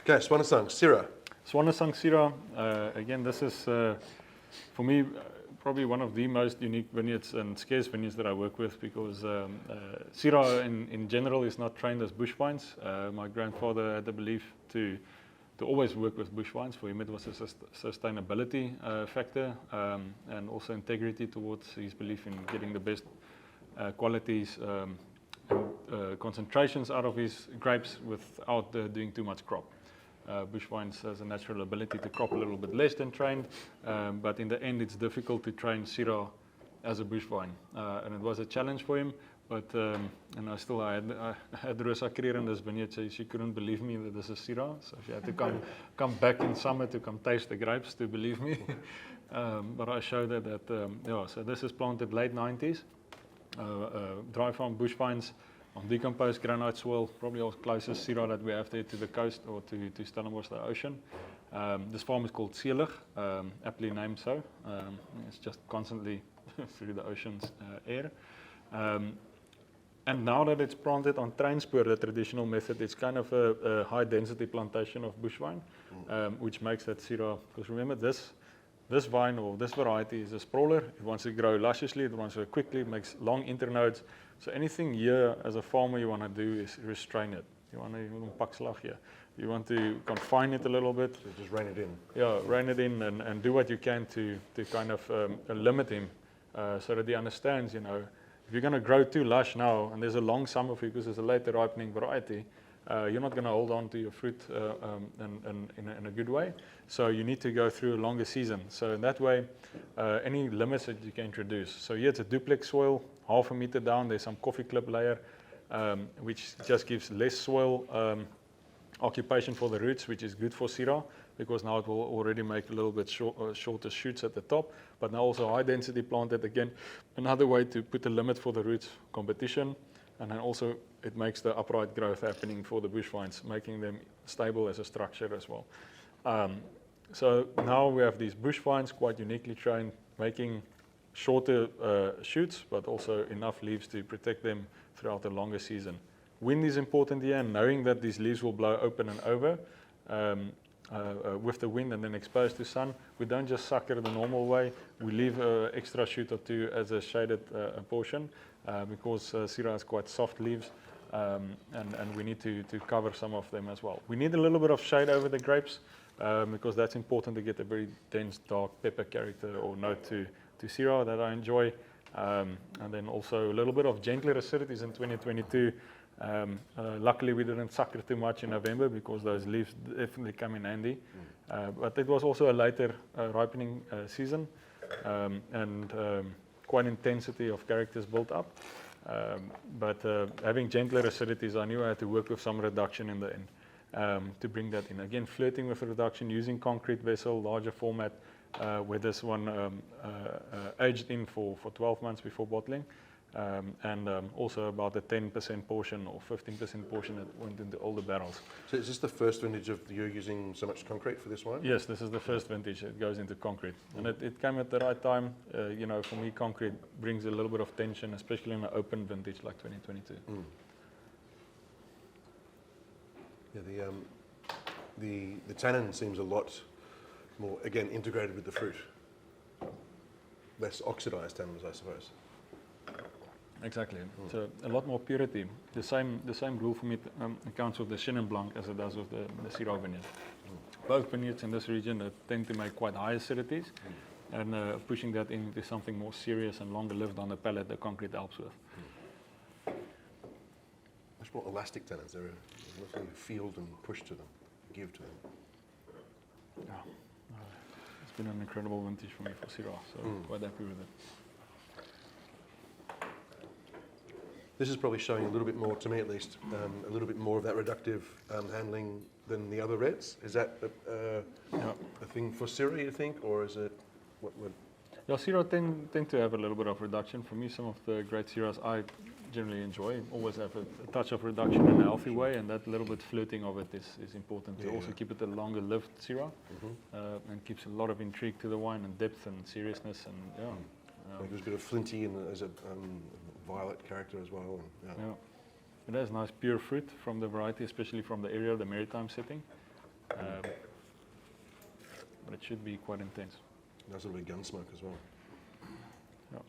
Okay, Swanesang, Syrah. Swanesang Syrah, again, this is, for me, probably one of the most unique vineyards and scarce vineyards that I work with, because Syrah in general is not trained as bush wines. My grandfather had the belief to always work with bush wines. For him it was a sustainability factor, and also integrity towards his belief in getting the best qualities and concentrations out of his grapes without doing too much crop. Bush wines has a natural ability to crop a little bit less than trained, but in the end it's difficult to train Syrah as a bush wine, and it was a challenge for him. But and I had Rosa Creer in this vineyard, so she couldn't believe me that this is Syrah, so she had to come back in summer to come taste the grapes to believe me. But I showed her that yeah, so this is planted late 90s, dry farm bush vines on decomposed granite soil, probably our closest Syrah that we have there to the coast or to Stellenbosch, the ocean. This farm is called Syrah, aptly named so. It's just constantly through the ocean's air. And now that it's planted on transport, the traditional method, it's kind of a high density plantation of bush vine, which makes that Syrah, because remember this vine or this variety is a sprawler. It wants to grow lusciously, it wants to grow quickly, it makes long internodes. So anything here as a farmer you want to do is restrain it. You want to confine it a little bit. So just rein it in. Yeah, rein it in and do what you can to kind of limit him, so that he understands, you know, if you're going to grow too lush now and there's a long summer for you because it's a later ripening variety, you're not going to hold on to your fruit in a good way. So you need to go through a longer season. So in that way, any limits that you can introduce. So here it's a duplex soil, half a meter down. There's some coffee clip layer, which just gives less soil occupation for the roots, which is good for Syrah, because now it will already make a little bit shorter shoots at the top, but now also high density planted. Again, another way to put a limit for the roots competition, and then also it makes the upright growth happening for the bush vines, making them stable as a structure as well. So now we have these bush vines quite uniquely trained, making shorter shoots, but also enough leaves to protect them throughout the longer season. Wind is important here, and knowing that these leaves will blow open and over with the wind and then exposed to sun. We don't just sucker the normal way. We leave an extra shoot or two as a shaded portion, because Syrah has quite soft leaves, and we need to cover some of them as well. We need a little bit of shade over the grapes, because that's important to get a very dense dark pepper character or note to Syrah that I enjoy. And then also a little bit of gentler acidities in 2022. Luckily we didn't sucker too much in November, because those leaves definitely come in handy. But it was also a later ripening season, and quite intensity of characters built up. But having gentler acidities, I knew I had to work with some reduction in the end to bring that in. Again, flirting with reduction, using concrete vessel, larger format, where this one aged in for 12 months before bottling. And also about a 10% portion or 15% portion that went into older barrels. So is this the first vintage of you using so much concrete for this wine? Yes, this is the first vintage that goes into concrete. And it came at the right time. You know, for me, concrete brings a little bit of tension, especially in an open vintage like 2022. Yeah, the tannin seems a lot more, again, integrated with the fruit. Less oxidized tannins, I suppose. Exactly. So a lot more purity. The same rule for me accounts with the Chenin Blanc as it does with the Syrah vineyard. Both vineyards in this region tend to make quite high acidities, and pushing that into something more serious and longer lived on the palate, the concrete helps with. Much more elastic tannins. There's nothing field and push to them, give to them. Yeah. It's been an incredible vintage for me for Syrah, so quite happy with it. This is probably showing a little bit more, to me at least, a little bit more of that reductive handling than the other reds. Is that a thing for Syrah, you think, or is it what would? Yeah, Syrah tend to have a little bit of reduction. For me, some of the great Syrahs I generally enjoy always have a touch of reduction in a healthy way, and that little bit flirting of it is important to also keep it a longer lived Syrah, and keeps a lot of intrigue to the wine and depth and seriousness, and there's a bit of flinty and there's a violet character as well. And, it has nice pure fruit from the variety, especially from the area, the maritime setting. But it should be quite intense. Nice little bit gun smoke as well. Yeah.